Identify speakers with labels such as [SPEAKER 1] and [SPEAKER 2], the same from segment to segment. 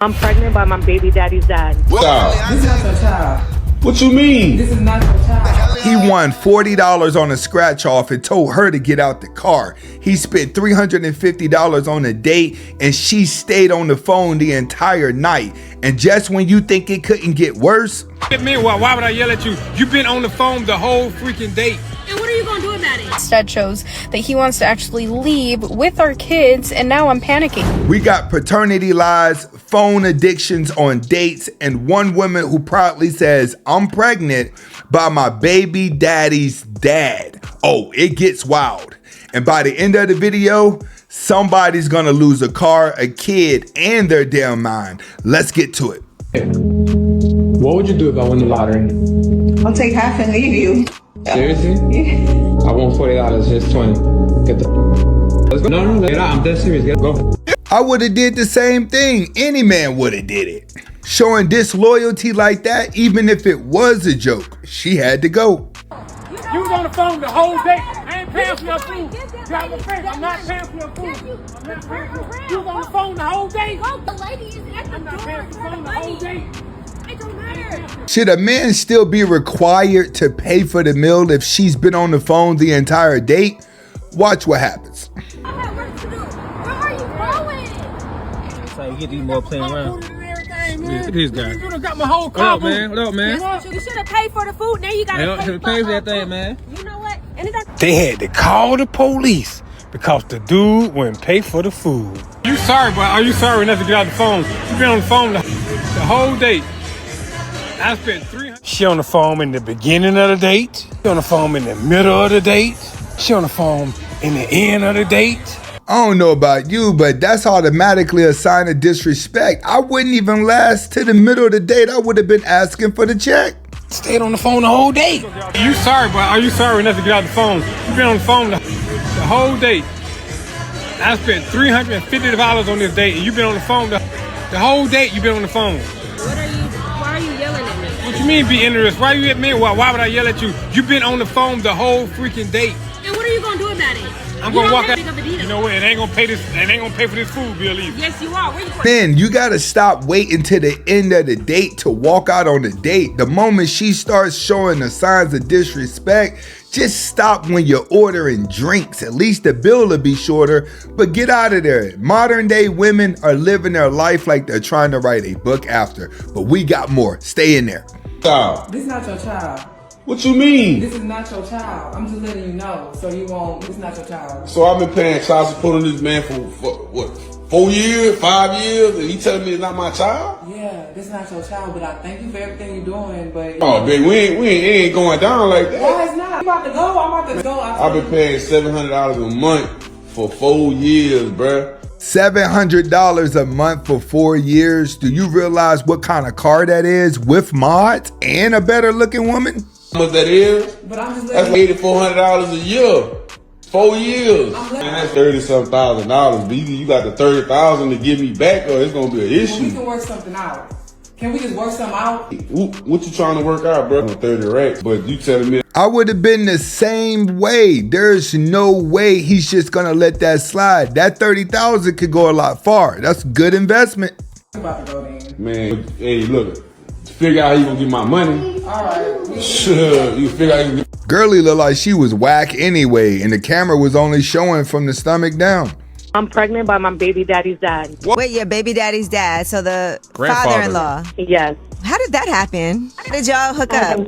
[SPEAKER 1] I'm pregnant by my baby daddy's dad.
[SPEAKER 2] This is not your child.
[SPEAKER 3] What you mean?
[SPEAKER 2] This is not your child.
[SPEAKER 4] He won $40 on a scratch off and told her to get out the car. He spent $350 on a date and she stayed on the phone the entire night. And just when you think it couldn't get worse.
[SPEAKER 5] Man, why would I yell at you? You've been on the phone the whole freaking date.
[SPEAKER 6] And what are you gonna do about it?
[SPEAKER 7] Instead shows that he wants to actually leave with our kids, and now I'm panicking.
[SPEAKER 4] We got paternity lies, phone addictions on dates, and one woman who proudly says, I'm pregnant by my baby daddy's dad. Oh, it gets wild. And by the end of the video, somebody's gonna lose a car, a kid, and their damn mind. Let's get to it.
[SPEAKER 8] What would you do if I win the lottery?
[SPEAKER 9] I'll take half and leave you.
[SPEAKER 8] Seriously?
[SPEAKER 9] Yeah.
[SPEAKER 8] I want $40, here's 20. Get the let's go. No, get out. I'm dead serious. Get go.
[SPEAKER 4] I would have did the same thing. Any man would have did it. Showing disloyalty like that, even if it was a joke, she had to go.
[SPEAKER 5] You was on the phone the whole day. I ain't paying for your food. I'm not paying for your food. I'm not paying for your food. You was on the phone the whole day.
[SPEAKER 6] The lady is at the
[SPEAKER 5] I'm not paying for
[SPEAKER 6] door.
[SPEAKER 5] the phone the whole day.
[SPEAKER 6] It don't matter.
[SPEAKER 4] Should a man still be required to pay for the meal if she's been on the phone the entire date? Watch what happens.
[SPEAKER 6] I have work to do. Where are you going?
[SPEAKER 10] That's how you get these more playing around.
[SPEAKER 5] Look at this guy. You done got my whole car.
[SPEAKER 10] What up, man? What up, man?
[SPEAKER 6] You should have paid for the food. Now you gotta
[SPEAKER 10] Man,
[SPEAKER 6] pay
[SPEAKER 10] should have
[SPEAKER 6] for
[SPEAKER 10] paid for that thing, man.
[SPEAKER 6] You know what? And it doesn't.
[SPEAKER 5] They had to call the police because the dude wouldn't pay for the food. You sorry, but are you sorry enough to get out the phone? You been on the phone the whole date. I spent $300. She on the phone in the beginning of the date. She on the phone in the middle of the date. She on the phone in the end of the date.
[SPEAKER 4] I don't know about you, but that's automatically a sign of disrespect. I wouldn't even last to the middle of the date. I would have been asking for the check.
[SPEAKER 5] Stayed on the phone the whole day. You sorry, but are you sorry enough to get out the phone? You been on the phone the whole date. I spent $350 on this date, and you been on the phone the whole date. You been on the phone.
[SPEAKER 6] Why are you yelling at me?
[SPEAKER 5] What you mean be interested? Why you at me? Why would I yell at you? You been on the phone the whole freaking date.
[SPEAKER 6] And what are you gonna do about it?
[SPEAKER 5] I'm gonna walk out.
[SPEAKER 6] You
[SPEAKER 5] You know what? It ain't gonna pay this. It ain't gonna pay for this food bill either.
[SPEAKER 6] Yes, you are. Where you
[SPEAKER 4] Then you gotta stop waiting to the end of the date to walk out on the date. The moment she starts showing the signs of disrespect, just stop when you're ordering drinks. At least the bill will be shorter, but get out of there. Modern day women are living their life like they're trying to write a book after, but we got more. Stay in there.
[SPEAKER 2] This is not your child.
[SPEAKER 3] What you mean?
[SPEAKER 2] This is not your child. I'm just letting you know so you won't. This is not your child.
[SPEAKER 3] So I've been paying child support on this man for what, 4 years, 5 years, and he telling me it's not my child?
[SPEAKER 2] Yeah, this is not your child, but I thank you for everything you're doing. But
[SPEAKER 3] Oh, baby, it ain't going down like that.
[SPEAKER 2] why it's not? I'm about to go. I'm about to go.
[SPEAKER 3] I've been paying $700 a month for 4 years, bruh.
[SPEAKER 4] $700 a month for 4 years. Do you realize what kind of car that is with mods and a better looking woman?
[SPEAKER 3] How much that is?
[SPEAKER 2] But I'm just
[SPEAKER 3] That's
[SPEAKER 2] letting you.
[SPEAKER 3] $8,400 a year. 4 years.
[SPEAKER 2] I'm
[SPEAKER 3] Man, that's $30-something thousand. But either you got the $30,000 to give me back, or it's gonna be an
[SPEAKER 2] Well, we
[SPEAKER 3] issue.
[SPEAKER 2] can work something out. Can we just work something out?
[SPEAKER 3] What you trying to work out, bro? 30 racks, but you telling me
[SPEAKER 4] I would have been the same way. There's no way he's just gonna let that slide. That 30,000 could go a lot far. That's good investment.
[SPEAKER 2] I'm about to go then.
[SPEAKER 3] man, hey, look, figure out how you gonna get my money.
[SPEAKER 2] All right.
[SPEAKER 3] Sure, you figure out how you gonna
[SPEAKER 4] Girlie looked like she was whack anyway, and the camera was only showing from the stomach down.
[SPEAKER 1] I'm pregnant by my baby daddy's dad.
[SPEAKER 9] Wait, your baby daddy's dad, so the
[SPEAKER 10] Grandfather.
[SPEAKER 9] father-in-law.
[SPEAKER 1] Yes.
[SPEAKER 9] How did that happen? How did y'all hook up?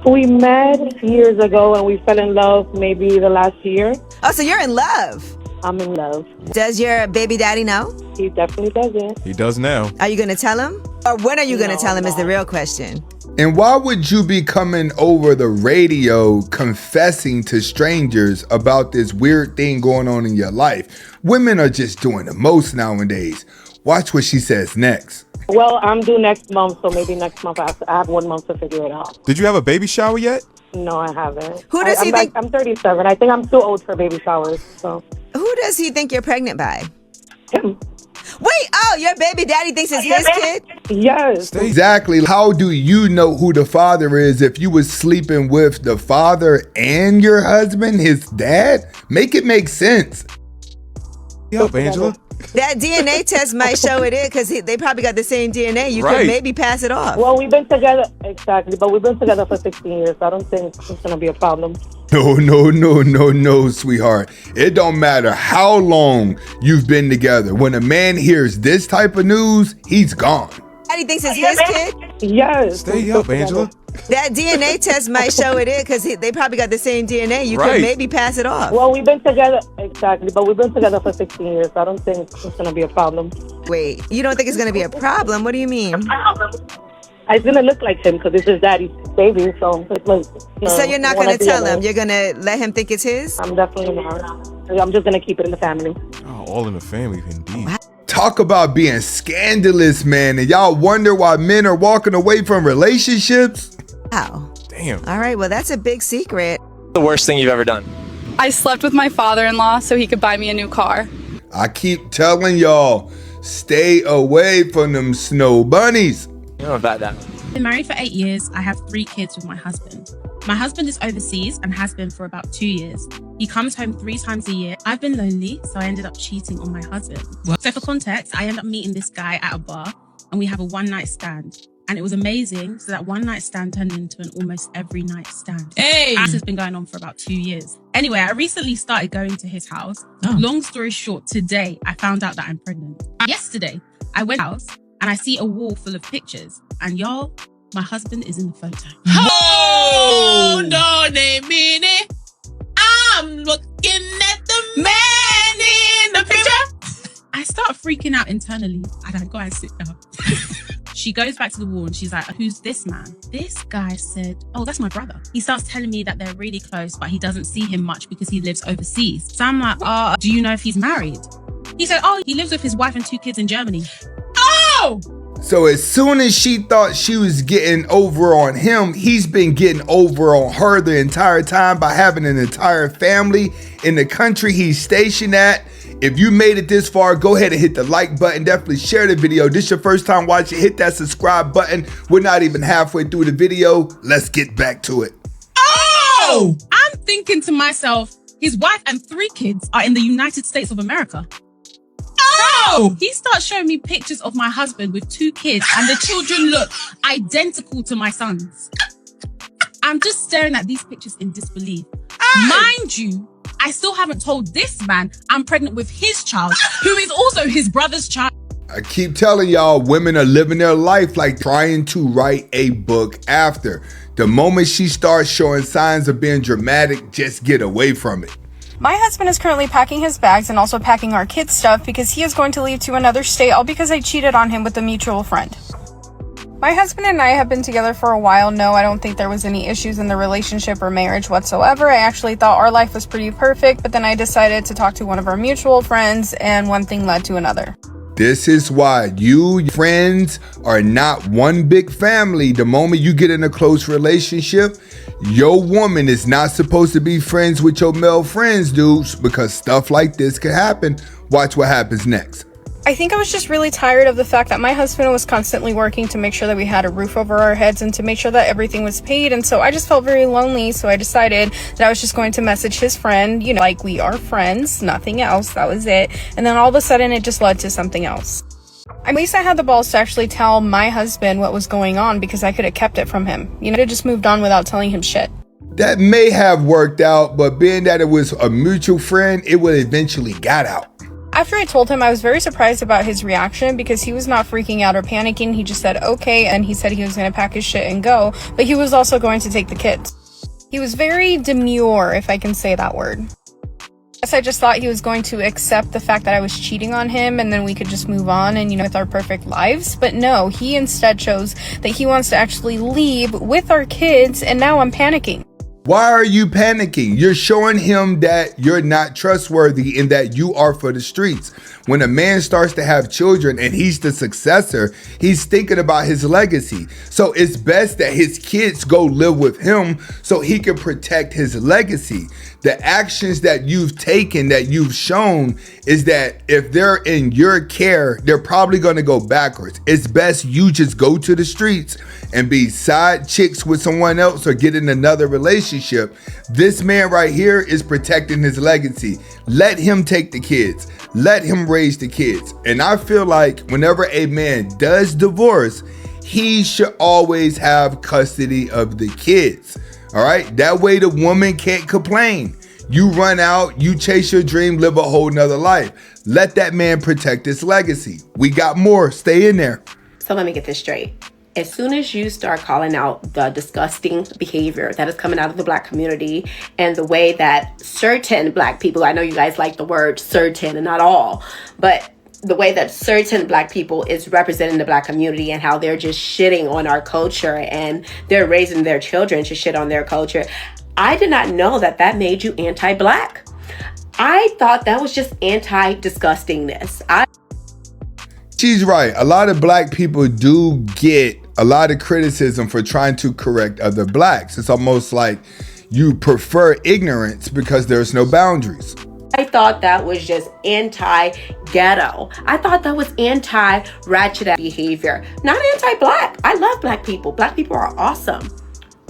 [SPEAKER 1] We met years ago and we fell in love maybe the last year.
[SPEAKER 9] Oh, so you're in love.
[SPEAKER 1] I'm in love.
[SPEAKER 9] Does your baby daddy know?
[SPEAKER 1] He definitely doesn't.
[SPEAKER 10] He does now.
[SPEAKER 9] Are you going to tell him? Or when are you going to
[SPEAKER 1] No,
[SPEAKER 9] tell him is the
[SPEAKER 1] no.
[SPEAKER 9] real question.
[SPEAKER 4] And why would you be coming over the radio confessing to strangers about this weird thing going on in your life? Women are just doing the most nowadays. Watch what she says next.
[SPEAKER 1] Well, I'm due next month, so maybe next month I have 1 month to figure it out.
[SPEAKER 10] Did you have a baby shower yet?
[SPEAKER 1] No, I haven't.
[SPEAKER 9] Who does he think-
[SPEAKER 1] I'm 37. I think I'm too old for baby showers. So
[SPEAKER 9] Who does he think you're pregnant by?
[SPEAKER 1] him.
[SPEAKER 9] Wait, oh, your baby daddy thinks it's his kid?
[SPEAKER 1] Yes.
[SPEAKER 4] Exactly. How do you know who the father is if you was sleeping with the father and your husband, his dad? Make it make sense.
[SPEAKER 10] Help, Angela.
[SPEAKER 9] That DNA test might show it is because they probably got the same DNA. You
[SPEAKER 10] Right.
[SPEAKER 9] could maybe pass it off.
[SPEAKER 1] Well, we've been together, exactly, but we've been together for 16 years, so I don't think it's going to be a problem.
[SPEAKER 4] No, sweetheart. It don't matter how long you've been together. When a man hears this type of news, he's gone.
[SPEAKER 9] Daddy thinks it's his kid.
[SPEAKER 1] Yes.
[SPEAKER 10] Stay up, Angela.
[SPEAKER 9] That DNA test might show it is because they probably got the same DNA. You
[SPEAKER 10] Right.
[SPEAKER 9] could maybe pass it off.
[SPEAKER 1] Well, we've been together, exactly, but we've been together for 16 years, so I don't think it's going to be a problem.
[SPEAKER 9] Wait, you don't think it's going to be a problem? What do you mean?
[SPEAKER 1] It's going to look like him because it's his daddy's baby, so it's like...
[SPEAKER 9] So you're not going to tell him? You're going to let him think it's his?
[SPEAKER 1] I'm definitely not. I'm just going to keep it in the family.
[SPEAKER 10] Oh, all in the family, indeed.
[SPEAKER 4] Talk about being scandalous, man. And y'all wonder why men are walking away from relationships?
[SPEAKER 9] Wow.
[SPEAKER 10] Damn.
[SPEAKER 9] All right, well, that's a big secret.
[SPEAKER 11] The worst thing you've ever done?
[SPEAKER 6] I slept with my father-in-law so he could buy me a new car.
[SPEAKER 4] I keep telling y'all, stay away from them snow bunnies.
[SPEAKER 11] You know about that.
[SPEAKER 12] I've been married for 8 years. I have 3 kids with my husband. My husband is overseas and has been for about 2 years. He comes home 3 times a year. I've been lonely, so I ended up cheating on my husband. So for context, I ended up meeting this guy at a bar and we have a one-night stand. And it was amazing. So that one-night stand turned into an almost every night stand. Hey! This has been going on for about 2 years. Anyway, I recently started going to his house. Long story short, today I found out that I'm pregnant. Yesterday, I went out and I see a wall full of pictures. And y'all, my husband is in the photo. Hold on a minute. I'm looking at the man in the picture. I start freaking out internally and I go and sit down. She goes back to the wall and she's like, who's this man? This guy said, oh, that's my brother. He starts telling me that they're really close, but he doesn't see him much because he lives overseas. So I'm like, do you know if he's married? He said, oh, he lives with his wife and 2 kids in Germany. Oh!
[SPEAKER 4] So as soon as she thought she was getting over on him, he's been getting over on her the entire time by having an entire family in the country he's stationed at. If you made it this far, go ahead and hit the like button. Definitely share the video. This your first time watching, hit that subscribe button. We're not even halfway through the video. Let's get back to it.
[SPEAKER 12] Oh! I'm thinking to myself, his wife and 3 kids are in the United States of America. Oh! He starts showing me pictures of my husband with 2 kids and the children look identical to my sons. I'm just staring at these pictures in disbelief. Mind you, I still haven't told this man I'm pregnant with his child, who is also his brother's child.
[SPEAKER 4] I keep telling y'all, women are living their life like trying to write a book after. The moment she starts showing signs of being dramatic, just get away from it.
[SPEAKER 7] My husband is currently packing his bags and also packing our kids' stuff because he is going to leave to another state, all because I cheated on him with a mutual friend. My husband and I have been together for a while. No, I don't think there was any issues in the relationship or marriage whatsoever. I actually thought our life was pretty perfect, but then I decided to talk to one of our mutual friends and one thing led to another.
[SPEAKER 4] This is why you friends are not one big family. The moment you get in a close relationship, your woman is not supposed to be friends with your male friends, dudes, because stuff like this could happen. Watch what happens next.
[SPEAKER 7] I think I was just really tired of the fact that my husband was constantly working to make sure that we had a roof over our heads and to make sure that everything was paid. And so I just felt very lonely. So I decided that I was just going to message his friend, you know, like we are friends, nothing else. That was it. And then all of a sudden it just led to something else. At least I had the balls to actually tell my husband what was going on because I could have kept it from him. You know, I just moved on without telling him shit.
[SPEAKER 4] That may have worked out, but being that it was a mutual friend, it would eventually got out.
[SPEAKER 7] After I told him, I was very surprised about his reaction because he was not freaking out or panicking. He just said, okay, and he said he was going to pack his shit and go, but he was also going to take the kids. He was very demure, if I can say that word. Yes, I just thought he was going to accept the fact that I was cheating on him and then we could just move on and, you know, with our perfect lives. But no, he instead chose that he wants to actually leave with our kids, and now I'm panicking.
[SPEAKER 4] Why are you panicking? You're showing him that you're not trustworthy and that you are for the streets. When a man starts to have children and he's the successor, he's thinking about his legacy. So it's best that his kids go live with him so he can protect his legacy. The actions that you've taken, that you've shown, is that if they're in your care, they're probably going to go backwards. It's best you just go to the streets and be side chicks with someone else or get in another relationship relationship, this man right here is protecting his legacy. Let him take the kids. Let him raise the kids. And I feel like whenever a man does divorce, he should always have custody of the kids. All right? That way the woman can't complain. You run out, you chase your dream, live a whole nother life. Let that man protect his legacy. We got more. Stay in there.
[SPEAKER 13] So let me get this straight. As soon as you start calling out the disgusting behavior that is coming out of the Black community and the way that certain Black people, I know you guys like the word certain and not all, but the way that certain Black people is representing the Black community and how they're just shitting on our culture and they're raising their children to shit on their culture. I did not know that that made you anti-Black. I thought that was just anti-disgustingness.
[SPEAKER 4] She's right. A lot of Black people do get a lot of criticism for trying to correct other Blacks. It's almost like you prefer ignorance because there's no boundaries.
[SPEAKER 13] I thought that was just anti-ghetto. I thought that was anti-ratchet behavior, not anti-Black. I love Black people. Black people are awesome.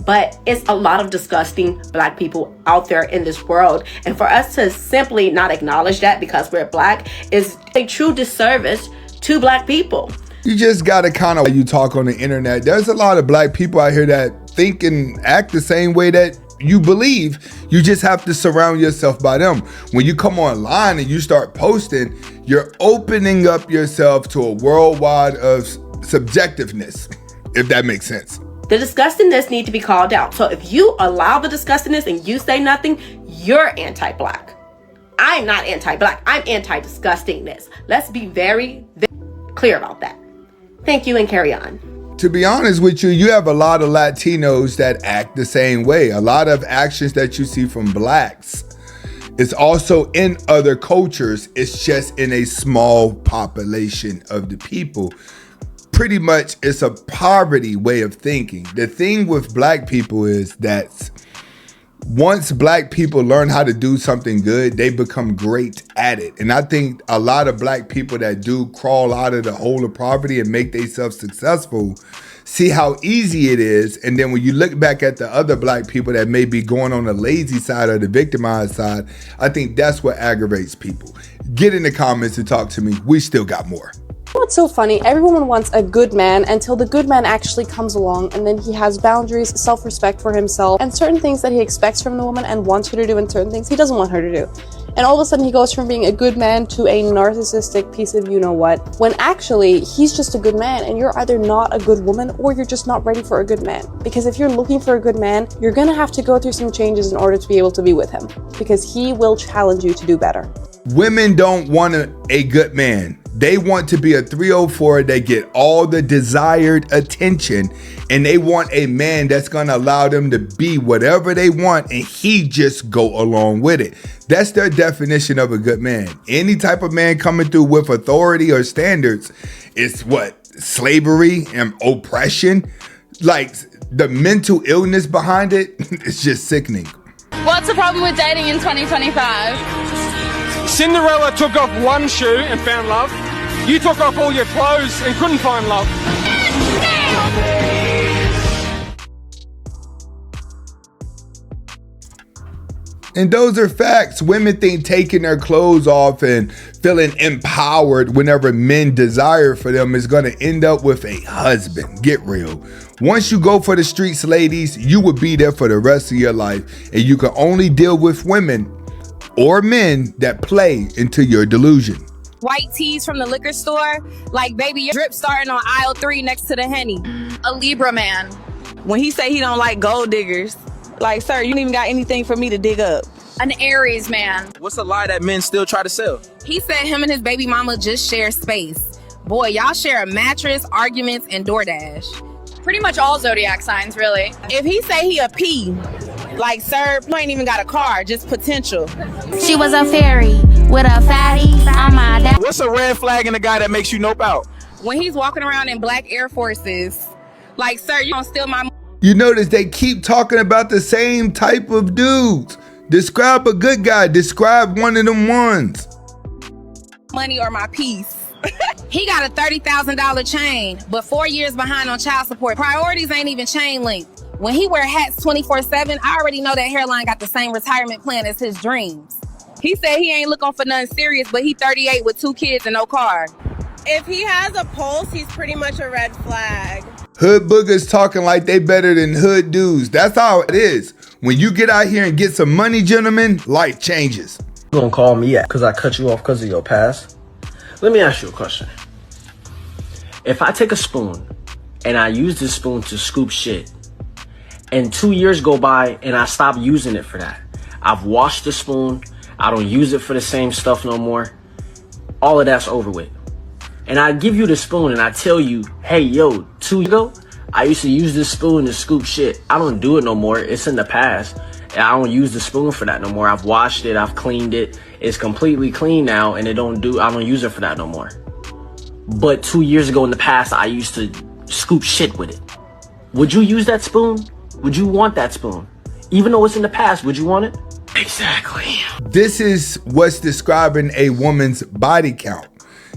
[SPEAKER 13] But it's a lot of disgusting Black people out there in this world. And for us to simply not acknowledge that because we're Black is a true disservice to Black people.
[SPEAKER 4] You just gotta kind of, you talk on the internet, there's a lot of Black people out here that think and act the same way that you believe. You just have to surround yourself by them. When you come online and you start posting, you're opening up yourself to a worldwide of subjectiveness, if that makes sense.
[SPEAKER 13] The disgustingness need to be called out. So if you allow the disgustingness and you say nothing, you're anti-Black. I'm not anti-Black. I'm anti-disgustingness. Let's be very, very clear about that. Thank you and carry on.
[SPEAKER 4] To be honest with you, you have a lot of Latinos that act the same way. A lot of actions that you see from Blacks, it's also in other cultures. It's just in a small population of the people. Pretty much it's a poverty way of thinking. The thing with Black people is that once Black people learn how to do something good, they become great at it. And I think a lot of Black people that do crawl out of the hole of poverty and make themselves successful see how easy it is. And then when you look back at the other Black people that may be going on the lazy side or the victimized side, I think that's what aggravates people. Get in the comments and talk to me. We still got more.
[SPEAKER 14] What's so funny? Everyone wants a good man until the good man actually comes along, and then he has boundaries, self-respect for himself, and certain things that he expects from the woman and wants her to do, and certain things he doesn't want her to do. And all of a sudden he goes from being a good man to a narcissistic piece of you-know-what, when actually he's just a good man and you're either not a good woman or you're just not ready for a good man. Because if you're looking for a good man, you're gonna have to go through some changes in order to be able to be with him, because he will challenge you to do better.
[SPEAKER 4] Women don't want a good man. They want to be a 304. They get all the desired attention, and they want a man that's going to allow them to be whatever they want, and he just go along with it. That's their definition of a good man. Any type of man coming through with authority or standards is what? Slavery and oppression? Like, the mental illness behind it is just sickening.
[SPEAKER 6] What's the problem with dating in 2025?
[SPEAKER 5] Cinderella took off one shoe and found love. You took off all your clothes and couldn't find love.
[SPEAKER 4] And those are facts. Women think taking their clothes off and feeling empowered whenever men desire for them is going to end up with a husband. Get real. Once you go for the streets, ladies, you will be there for the rest of your life. And you can only deal with women or men that play into your delusion.
[SPEAKER 15] White tees from the liquor store, like baby, your drip starting on aisle 3 next to the Henny.
[SPEAKER 6] A Libra man.
[SPEAKER 16] When he say he don't like gold diggers, like, sir, you don't even got anything for me to dig up.
[SPEAKER 6] An Aries man.
[SPEAKER 11] What's a lie that men still try to sell?
[SPEAKER 15] He said him and his baby mama just share space. Boy, y'all share a mattress, arguments, and DoorDash.
[SPEAKER 6] Pretty much all zodiac signs, really.
[SPEAKER 16] If he say he a P, like, sir, you ain't even got a car, just potential.
[SPEAKER 17] She was a fairy with a fatty on my dad.
[SPEAKER 11] What's a red flag in a guy that makes you nope out?
[SPEAKER 15] When he's walking around in black Air Forces, like, sir, you don't steal my...
[SPEAKER 4] You notice they keep talking about the same type of dudes. Describe a good guy. Describe one of them ones.
[SPEAKER 15] Money or my peace. He got a $30,000 chain, but 4 years behind on child support. Priorities ain't even chain linked. When he wear hats 24/7, I already know that hairline got the same retirement plan as his dreams. He said he ain't looking for nothing serious, but he 38 with 2 kids and no car.
[SPEAKER 18] If he has a pulse, he's pretty much a red flag.
[SPEAKER 4] Hood boogers talking like they better than hood dudes. That's how it is. When you get out here and get some money, gentlemen, life changes.
[SPEAKER 19] You gonna call me because I cut you off because of your past? Let me ask you a question. If I take a spoon and I use this spoon to scoop shit, and 2 years go by and I stop using it for that, I've washed the spoon, I don't use it for the same stuff no more, all of that's over with. And I give you the spoon and I tell you, hey, yo, 2 years ago, I used to use this spoon to scoop shit. I don't do it no more. It's in the past. And I don't use the spoon for that no more. I've washed it. I've cleaned it. It's completely clean now, and I don't use it for that no more. But 2 years ago in the past, I used to scoop shit with it. Would you use that spoon? Would you want that spoon? Even though it's in the past, would you want it? Exactly.
[SPEAKER 4] This is what's describing a woman's body count.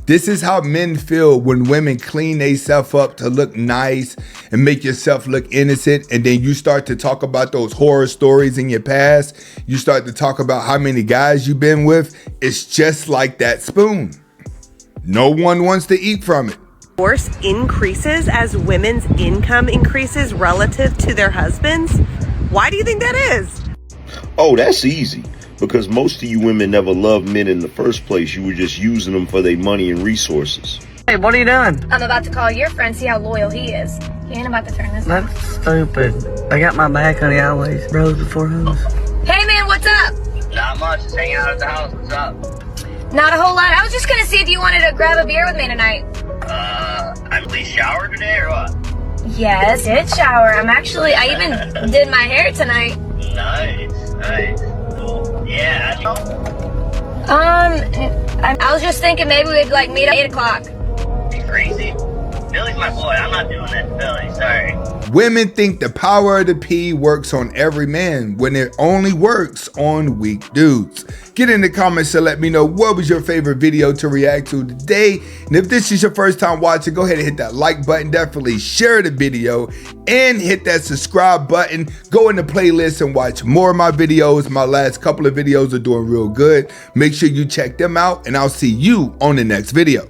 [SPEAKER 4] This is how men feel when women clean themselves up to look nice and make yourself look innocent. And then you start to talk about those horror stories in your past. You start to talk about how many guys you've been with. It's just like that spoon. No one wants to eat from it.
[SPEAKER 18] Divorce increases as women's income increases relative to their husbands. Why do you think that is?
[SPEAKER 20] Oh, that's easy. Because most of you women never loved men in the first place. You were just using them for their money and resources.
[SPEAKER 21] Hey, what are you doing?
[SPEAKER 6] I'm about to call your friend, see how loyal he is. He ain't about to turn this
[SPEAKER 21] That's stupid. I got my back, honey, always. Bros before hoes.
[SPEAKER 6] Hey man, what's up?
[SPEAKER 21] Not much. Just hanging out at the house. What's up?
[SPEAKER 6] Not a whole lot. I was just gonna see if you wanted to grab a beer with me tonight.
[SPEAKER 21] I at least showered today or what?
[SPEAKER 6] Yes, did shower. I even did my hair tonight.
[SPEAKER 21] Nice. Cool. Yeah,
[SPEAKER 6] I was just thinking maybe we'd like meet at 8 o'clock.
[SPEAKER 21] You crazy? Billy's my boy. I'm not doing that to Billy. Sorry.
[SPEAKER 4] Women think the power of the P works on every man when it only works on weak dudes. Get in the comments to let me know what was your favorite video to react to today. And if this is your first time watching, go ahead and hit that like button. Definitely share the video and hit that subscribe button. Go in the playlist and watch more of my videos. My last couple of videos are doing real good. Make sure you check them out, and I'll see you on the next video.